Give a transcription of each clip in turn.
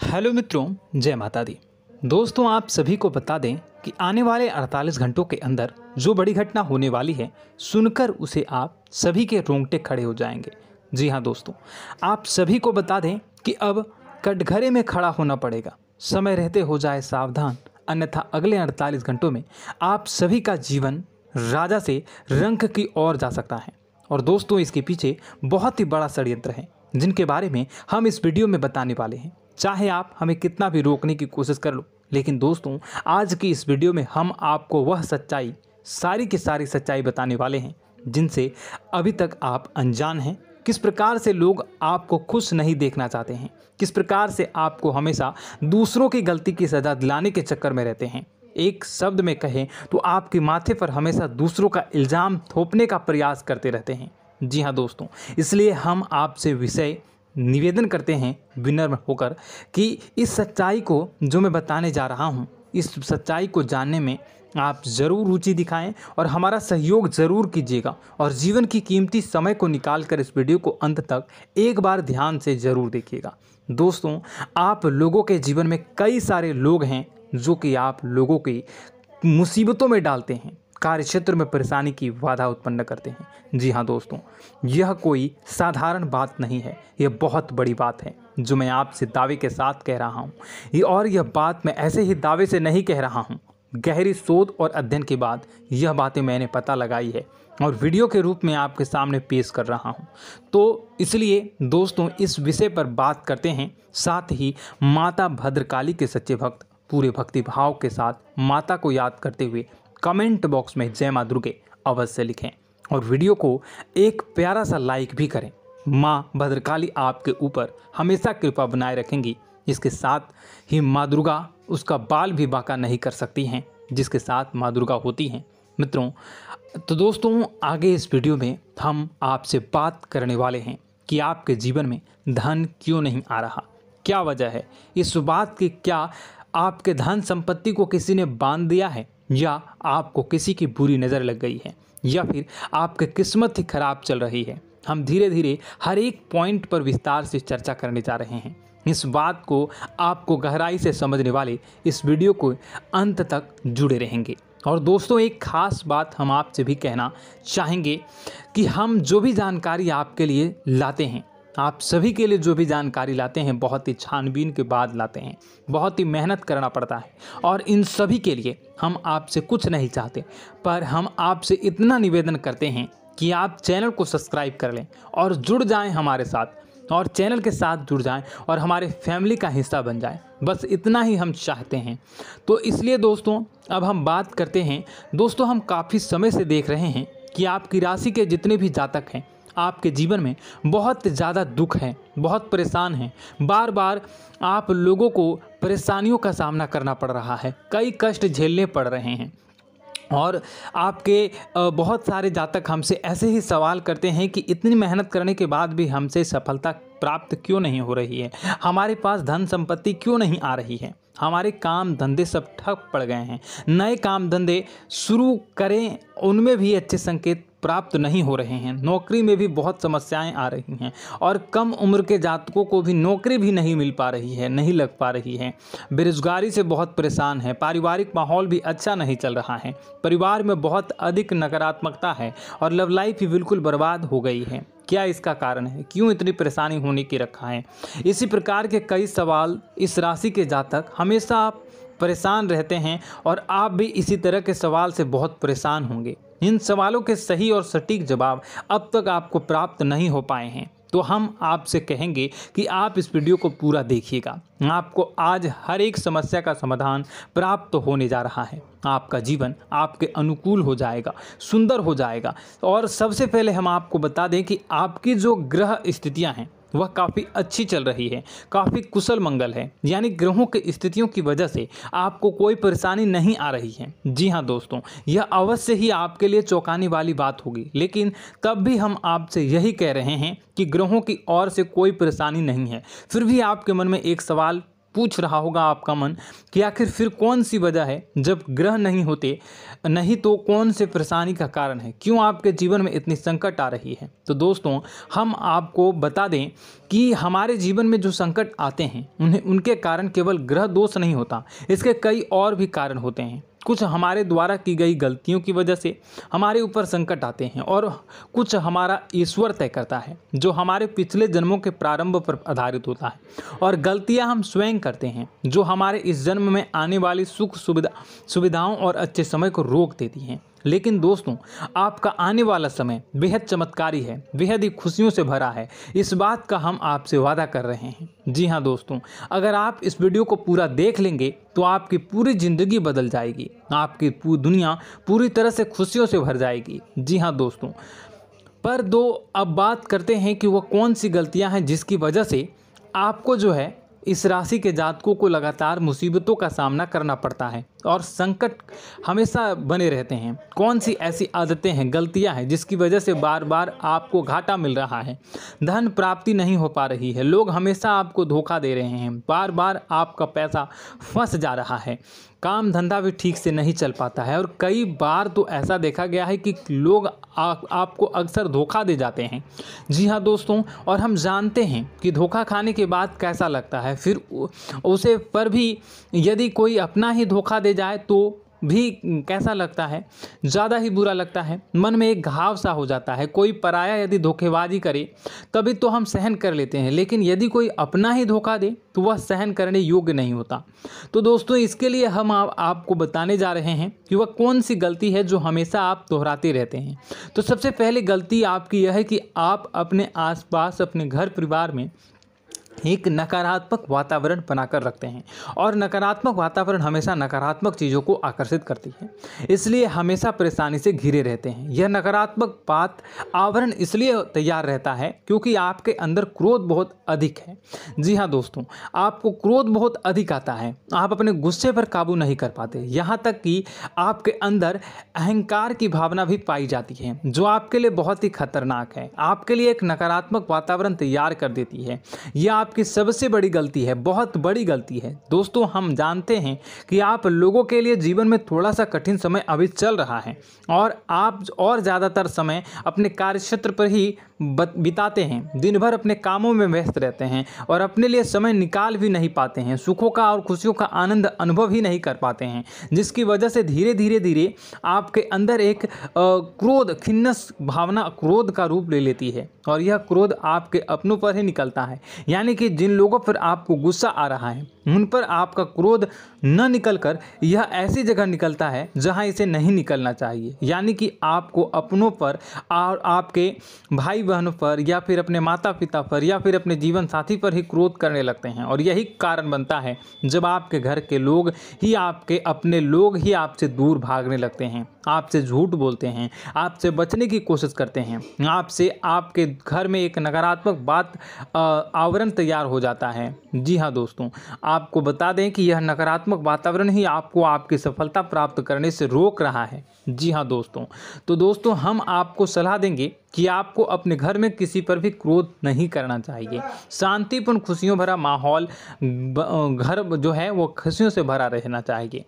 Hello मित्रों, जय माता दी। दोस्तों, आप सभी को बता दें कि आने वाले 48 घंटों के अंदर जो बड़ी घटना होने वाली है, सुनकर उसे आप सभी के रोंगटे खड़े हो जाएंगे। जी हाँ दोस्तों, आप सभी को बता दें कि अब कटघरे में खड़ा होना पड़ेगा। समय रहते हो जाए सावधान, अन्यथा अगले 48 घंटों में आप सभी का जीवन राजा से रंक की ओर जा सकता है। और दोस्तों, इसके पीछे बहुत ही बड़ा षड्यंत्र है, जिनके बारे में हम इस वीडियो में बताने वाले हैं। चाहे आप हमें कितना भी रोकने की कोशिश कर लो, लेकिन दोस्तों, आज की इस वीडियो में हम आपको वह सच्चाई, सारी की सारी सच्चाई बताने वाले हैं जिनसे अभी तक आप अनजान हैं। किस प्रकार से लोग आपको खुश नहीं देखना चाहते हैं, किस प्रकार से आपको हमेशा दूसरों की गलती की सज़ा दिलाने के चक्कर में रहते हैं। एक शब्द में कहें तो आपके माथे पर हमेशा दूसरों का इल्ज़ाम थोपने का प्रयास करते रहते हैं। जी हाँ दोस्तों, इसलिए हम आपसे विषय निवेदन करते हैं विनम्र होकर कि इस सच्चाई को जो मैं बताने जा रहा हूँ, इस सच्चाई को जानने में आप ज़रूर रुचि दिखाएं और हमारा सहयोग ज़रूर कीजिएगा। और जीवन की कीमती समय को निकाल कर इस वीडियो को अंत तक एक बार ध्यान से ज़रूर देखिएगा। दोस्तों, आप लोगों के जीवन में कई सारे लोग हैं जो कि आप लोगों की मुसीबतों में डालते हैं, कार्य क्षेत्र में परेशानी की बाधा उत्पन्न करते हैं। जी हाँ दोस्तों, यह कोई साधारण बात नहीं है, यह बहुत बड़ी बात है जो मैं आपसे दावे के साथ कह रहा हूँ। यह बात मैं ऐसे ही दावे से नहीं कह रहा हूँ। गहरी शोध और अध्ययन के बाद यह बातें मैंने पता लगाई है और वीडियो के रूप में आपके सामने पेश कर रहा हूँ। तो इसलिए दोस्तों, इस विषय पर बात करते हैं। साथ ही माता भद्रकाली के सच्चे भक्त पूरे भक्ति भाव के साथ माता को याद करते हुए कमेंट बॉक्स में जय मां दुर्गे अवश्य लिखें और वीडियो को एक प्यारा सा लाइक भी करें। मां भद्रकाली आपके ऊपर हमेशा कृपा बनाए रखेंगी। इसके साथ ही मां दुर्गा उसका बाल भी बांका नहीं कर सकती हैं, जिसके साथ मां दुर्गा होती हैं। मित्रों, तो दोस्तों, आगे इस वीडियो में हम आपसे बात करने वाले हैं कि आपके जीवन में धन क्यों नहीं आ रहा, क्या वजह है इस बात की। क्या आपके धन संपत्ति को किसी ने बांध दिया है, या आपको किसी की बुरी नज़र लग गई है, या फिर आपकी किस्मत ही खराब चल रही है। हम धीरे धीरे हर एक पॉइंट पर विस्तार से चर्चा करने जा रहे हैं। इस बात को आपको गहराई से समझने वाले इस वीडियो को अंत तक जुड़े रहेंगे। और दोस्तों, एक खास बात हम आपसे भी कहना चाहेंगे कि हम जो भी जानकारी आपके लिए लाते हैं, आप सभी के लिए जो भी जानकारी लाते हैं, बहुत ही छानबीन के बाद लाते हैं, बहुत ही मेहनत करना पड़ता है। और इन सभी के लिए हम आपसे कुछ नहीं चाहते, पर हम आपसे इतना निवेदन करते हैं कि आप चैनल को सब्सक्राइब कर लें और जुड़ जाएं हमारे साथ, और चैनल के साथ जुड़ जाएं और हमारे फैमिली का हिस्सा बन जाएं। बस इतना ही हम चाहते हैं। तो इसलिए दोस्तों, अब हम बात करते हैं। दोस्तों, हम काफ़ी समय से देख रहे हैं कि आपकी राशि के जितने भी जातक हैं, आपके जीवन में बहुत ज़्यादा दुख है, बहुत परेशान हैं। बार बार आप लोगों को परेशानियों का सामना करना पड़ रहा है, कई कष्ट झेलने पड़ रहे हैं। और आपके बहुत सारे जातक हमसे ऐसे ही सवाल करते हैं कि इतनी मेहनत करने के बाद भी हमसे सफलता प्राप्त क्यों नहीं हो रही है, हमारे पास धन संपत्ति क्यों नहीं आ रही है, हमारे काम धंधे सब ठप पड़ गए हैं, नए काम धंधे शुरू करें उनमें भी अच्छे संकेत प्राप्त नहीं हो रहे हैं, नौकरी में भी बहुत समस्याएं आ रही हैं, और कम उम्र के जातकों को भी नौकरी भी नहीं मिल पा रही है, नहीं लग पा रही है, बेरोजगारी से बहुत परेशान है, पारिवारिक माहौल भी अच्छा नहीं चल रहा है, परिवार में बहुत अधिक नकारात्मकता है, और लव लाइफ भी बिल्कुल बर्बाद हो गई है। क्या इसका कारण है, क्यों इतनी परेशानी होने की रखा है? इसी प्रकार के कई सवाल इस राशि के जातक हमेशा आप परेशान रहते हैं, और आप भी इसी तरह के सवाल से बहुत परेशान होंगे। इन सवालों के सही और सटीक जवाब अब तक आपको प्राप्त नहीं हो पाए हैं, तो हम आपसे कहेंगे कि आप इस वीडियो को पूरा देखिएगा। आपको आज हर एक समस्या का समाधान प्राप्त होने जा रहा है। आपका जीवन आपके अनुकूल हो जाएगा, सुंदर हो जाएगा। और सबसे पहले हम आपको बता दें कि आपकी जो ग्रह स्थितियां हैं वह काफ़ी अच्छी चल रही है, काफ़ी कुशल मंगल है, यानी ग्रहों की स्थितियों की वजह से आपको कोई परेशानी नहीं आ रही है। जी हाँ दोस्तों, यह अवश्य ही आपके लिए चौंकाने वाली बात होगी, लेकिन तब भी हम आपसे यही कह रहे हैं कि ग्रहों की ओर से कोई परेशानी नहीं है। फिर भी आपके मन में एक सवाल पूछ रहा होगा आपका मन कि आखिर फिर कौन सी वजह है, जब ग्रह नहीं होते नहीं तो कौन से परेशानी का कारण है, क्यों आपके जीवन में इतनी संकट आ रही है। तो दोस्तों हम आपको बता दें कि हमारे जीवन में जो संकट आते हैं उनके कारण केवल ग्रह दोष नहीं होता, इसके कई और भी कारण होते हैं। कुछ हमारे द्वारा की गई गलतियों की वजह से हमारे ऊपर संकट आते हैं और कुछ हमारा ईश्वर तय करता है, जो हमारे पिछले जन्मों के प्रारंभ पर आधारित होता है। और गलतियां हम स्वयं करते हैं, जो हमारे इस जन्म में आने वाली सुख सुविधाओं और अच्छे समय को रोक देती हैं। लेकिन दोस्तों आपका आने वाला समय बेहद चमत्कारी है, बेहद ही खुशियों से भरा है, इस बात का हम आपसे वादा कर रहे हैं। जी हाँ दोस्तों, अगर आप इस वीडियो को पूरा देख लेंगे तो आपकी पूरी ज़िंदगी बदल जाएगी, आपकी पूरी दुनिया पूरी तरह से खुशियों से भर जाएगी। जी हाँ दोस्तों, पर अब बात करते हैं कि वह कौन सी गलतियाँ हैं जिसकी वजह से आपको जो है इस राशि के जातकों को लगातार मुसीबतों का सामना करना पड़ता है और संकट हमेशा बने रहते हैं। कौन सी ऐसी आदतें हैं, गलतियां हैं जिसकी वजह से बार बार आपको घाटा मिल रहा है, धन प्राप्ति नहीं हो पा रही है, लोग हमेशा आपको धोखा दे रहे हैं, बार बार आपका पैसा फंस जा रहा है, काम धंधा भी ठीक से नहीं चल पाता है और कई बार तो ऐसा देखा गया है कि लोग आपको अक्सर धोखा दे जाते हैं। जी हाँ दोस्तों, और हम जानते हैं कि धोखा खाने के बाद कैसा लगता है, फिर उसे पर भी यदि कोई अपना ही धोखा दे जाए तो भी कैसा लगता है, ज़्यादा ही बुरा लगता है, मन में एक घाव सा हो जाता है। कोई पराया यदि धोखेबाजी करे तभी तो हम सहन कर लेते हैं, लेकिन यदि कोई अपना ही धोखा दे तो वह सहन करने योग्य नहीं होता। तो दोस्तों इसके लिए हम आपको बताने जा रहे हैं कि वह कौन सी गलती है जो हमेशा आप दोहराते रहते हैं। तो सबसे पहले गलती आपकी यह है कि आप अपने आसपास, अपने घर परिवार में एक नकारात्मक वातावरण बनाकर रखते हैं और नकारात्मक वातावरण हमेशा नकारात्मक चीज़ों को आकर्षित करती है, इसलिए हमेशा परेशानी से घिरे रहते हैं। यह नकारात्मक आवरण इसलिए तैयार रहता है क्योंकि आपके अंदर क्रोध बहुत अधिक है। जी हाँ दोस्तों, आपको क्रोध बहुत अधिक आता है, आप अपने गुस्से पर काबू नहीं कर पाते, यहाँ तक कि आपके अंदर अहंकार की भावना भी पाई जाती है, जो आपके लिए बहुत ही खतरनाक है, आपके लिए एक नकारात्मक वातावरण तैयार कर देती है। यह आपकी सबसे बड़ी गलती है, बहुत बड़ी गलती है। दोस्तों हम जानते हैं कि आप लोगों के लिए जीवन में थोड़ा सा कठिन समय अभी चल रहा है और आप और ज़्यादातर समय अपने कार्यक्षेत्र पर ही बिताते हैं, दिन भर अपने कामों में व्यस्त रहते हैं और अपने लिए समय निकाल भी नहीं पाते हैं, सुखों का और खुशियों का आनंद अनुभव ही नहीं कर पाते हैं, जिसकी वजह से धीरे धीरे आपके अंदर एक क्रोध, खिन्नस भावना क्रोध का रूप ले लेती है और यह क्रोध आपके अपनों पर ही निकलता है। यानी कि जिन लोगों पर आपको गुस्सा आ रहा है उन पर आपका क्रोध न निकलकर यह ऐसी जगह निकलता है जहां इसे नहीं निकलना चाहिए, यानी कि आपको अपनों पर और आपके भाई बहनों पर या फिर अपने माता पिता पर या फिर अपने जीवन साथी पर ही क्रोध करने लगते हैं। और यही कारण बनता है जब आपके घर के लोग ही, आपके अपने लोग ही आपसे दूर भागने लगते हैं, आपसे झूठ बोलते हैं, आपसे बचने की कोशिश करते हैं, आपके घर में एक नकारात्मक आवरण तैयार हो जाता है। जी हाँ दोस्तों, आपको बता दें कि यह नकारात्मक वातावरण ही आपको आपकी सफलता प्राप्त करने से रोक रहा है। जी हाँ दोस्तों, तो दोस्तों हम आपको सलाह देंगे कि आपको अपने घर में किसी पर भी क्रोध नहीं करना चाहिए। शांतिपूर्ण खुशियों भरा माहौल, घर जो है वो खुशियों से भरा रहना चाहिए।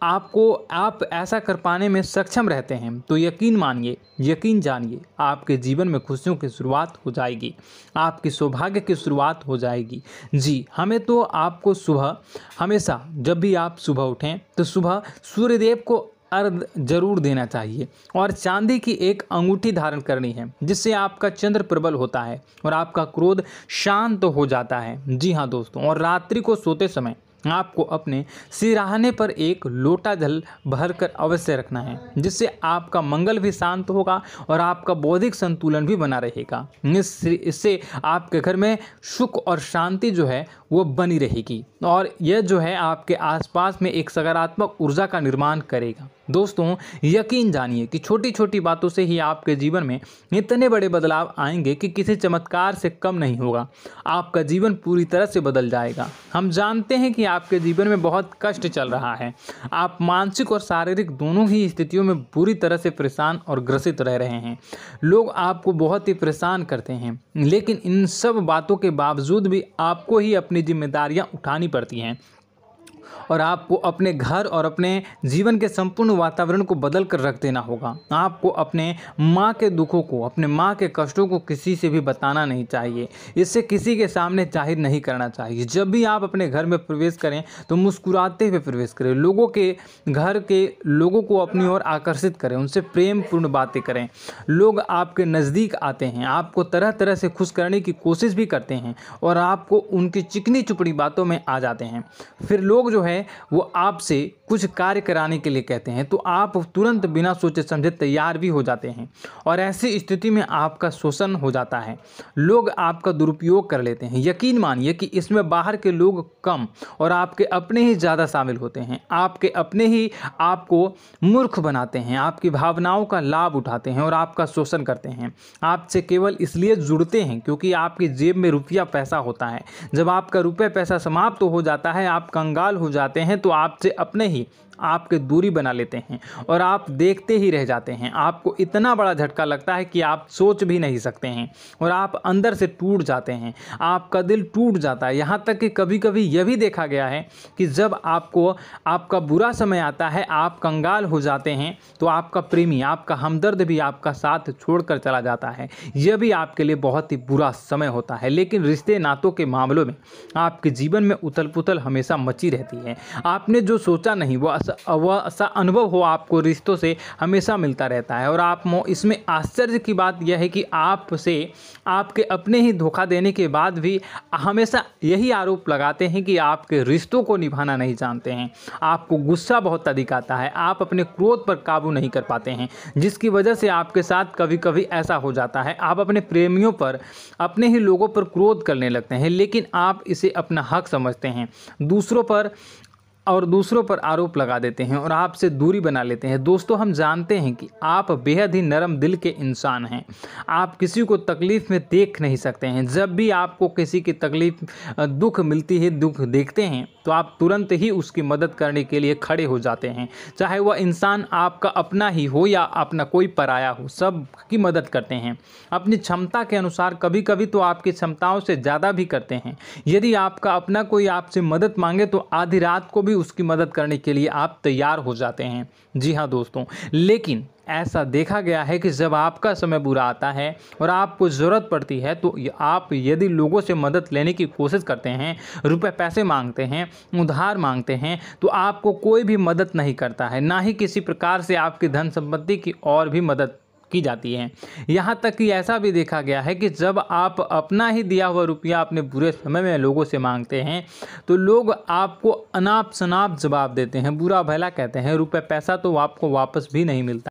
आप ऐसा कर पाने में सक्षम रहते हैं तो यकीन मानिए, यकीन जानिए, आपके जीवन में खुशियों की शुरुआत हो जाएगी, आपकी सौभाग्य की शुरुआत हो जाएगी। जी, हमें तो आपको सुबह, हमेशा जब भी आप सुबह उठें तो सुबह सूर्यदेव को अर्घ जरूर देना चाहिए और चांदी की एक अंगूठी धारण करनी है, जिससे आपका चंद्र प्रबल होता है और आपका क्रोध शांत हो जाता है। जी हाँ दोस्तों, और रात्रि को सोते समय आपको अपने सिरहाने पर एक लोटा जल भरकर अवश्य रखना है, जिससे आपका मंगल भी शांत होगा और आपका बौद्धिक संतुलन भी बना रहेगा। इससे आपके घर में सुख और शांति जो है वो बनी रहेगी और यह जो है आपके आसपास में एक सकारात्मक ऊर्जा का निर्माण करेगा। दोस्तों, यकीन जानिए कि छोटी छोटी बातों से ही आपके जीवन में इतने बड़े बदलाव आएंगे कि किसी चमत्कार से कम नहीं होगा। आपका जीवन पूरी तरह से बदल जाएगा। हम जानते हैं कि आपके जीवन में बहुत कष्ट चल रहा है। आप मानसिक और शारीरिक दोनों ही स्थितियों में बुरी तरह से परेशान और ग्रसित रह रहे हैं। लोग आपको बहुत ही परेशान करते हैं, लेकिन इन सब बातों के बावजूद भी आपको ही अपनी जिम्मेदारियां उठानी पड़ती हैं और आपको अपने घर और अपने जीवन के संपूर्ण वातावरण को बदल कर रख देना होगा। आपको अपने माँ के दुखों को, अपने माँ के कष्टों को किसी से भी बताना नहीं चाहिए। इससे किसी के सामने जाहिर नहीं करना चाहिए। जब भी आप अपने घर में प्रवेश करें तो मुस्कुराते हुए प्रवेश करें। लोगों के घर के लोगों को अपनी ओर आकर्षित करें, उनसे प्रेमपूर्ण बातें करें। लोग आपके नज़दीक आते हैं, आपको तरह तरह से खुश करने की कोशिश भी करते हैं और आपको उनकी चिकनी चुपड़ी बातों में आ जाते हैं। फिर लोग जो है वो आपसे कुछ कार्य कराने के लिए कहते हैं तो आप तुरंत बिना सोचे समझे तैयार भी हो जाते हैं और ऐसी स्थिति में आपका शोषण हो जाता है। लोग आपका दुरुपयोग कर लेते हैं। यकीन मानिए कि इसमें बाहर के लोग कम और आपके अपने ही ज़्यादा शामिल होते हैं। आपके अपने ही आपको मूर्ख बनाते हैं, आपकी भावनाओं का लाभ उठाते हैं और आपका शोषण करते हैं। आपसे केवल इसलिए जुड़ते हैं क्योंकि आपकी जेब में रुपया पैसा होता है। जब आपका रुपया पैसा समाप्त हो जाता है, आप कंगाल हो जाते हैं तो आपसे अपने ही आपके दूरी बना लेते हैं और आप देखते ही रह जाते हैं। आपको इतना बड़ा झटका लगता है कि आप सोच भी नहीं सकते हैं और आप अंदर से टूट जाते हैं। आपका दिल टूट जाता है। यहाँ तक कि कभी कभी यह भी देखा गया है कि जब आपको आपका बुरा समय आता है, आप कंगाल हो जाते हैं तो आपका प्रेमी, आपका हमदर्द भी आपका साथ छोड़कर चला जाता है। यह भी आपके लिए बहुत ही बुरा समय होता है। लेकिन रिश्ते नातों के मामलों में आपके जीवन में उथल पुथल हमेशा मची रहती है। आपने जो सोचा नहीं वो ऐसा अनुभव हो आपको रिश्तों से हमेशा मिलता रहता है। और आप इसमें आश्चर्य की बात यह है कि आपसे आपके अपने ही धोखा देने के बाद भी हमेशा यही आरोप लगाते हैं कि आपके रिश्तों को निभाना नहीं जानते हैं। आपको गुस्सा बहुत अधिक आता है, आप अपने क्रोध पर काबू नहीं कर पाते हैं, जिसकी वजह से आपके साथ कभी कभी ऐसा हो जाता है आप अपने प्रेमियों पर, अपने ही लोगों पर क्रोध करने लगते हैं। लेकिन आप इसे अपना हक समझते हैं, दूसरों पर आरोप लगा देते हैं और आपसे दूरी बना लेते हैं। दोस्तों, हम जानते हैं कि आप बेहद ही नरम दिल के इंसान हैं। आप किसी को तकलीफ़ में देख नहीं सकते हैं। जब भी आपको किसी की तकलीफ़, दुख मिलती है, दुख देखते हैं तो आप तुरंत ही उसकी मदद करने के लिए खड़े हो जाते हैं। चाहे वह इंसान आपका अपना ही हो या अपना कोई पराया हो, सब की मदद करते हैं अपनी क्षमता के अनुसार। कभी कभी तो आपकी क्षमताओं से ज़्यादा भी करते हैं। यदि आपका अपना कोई आपसे मदद मांगे तो आधी रात को भी उसकी मदद करने के लिए आप तैयार हो जाते हैं। जी हाँ दोस्तों, लेकिन ऐसा देखा गया है कि जब आपका समय बुरा आता है और आपको ज़रूरत पड़ती है तो आप यदि लोगों से मदद लेने की कोशिश करते हैं, रुपए पैसे मांगते हैं, उधार मांगते हैं, तो आपको कोई भी मदद नहीं करता है। ना ही किसी प्रकार से आपकी धन संपत्ति की और भी मदद की जाती है। यहाँ तक कि ऐसा भी देखा गया है कि जब आप अपना ही दिया हुआ रुपया अपने बुरे समय में लोगों से मांगते हैं तो लोग आपको अनाप शनाप जवाब देते हैं, बुरा भला कहते हैं। रुपये पैसा तो आपको वापस भी नहीं मिलता।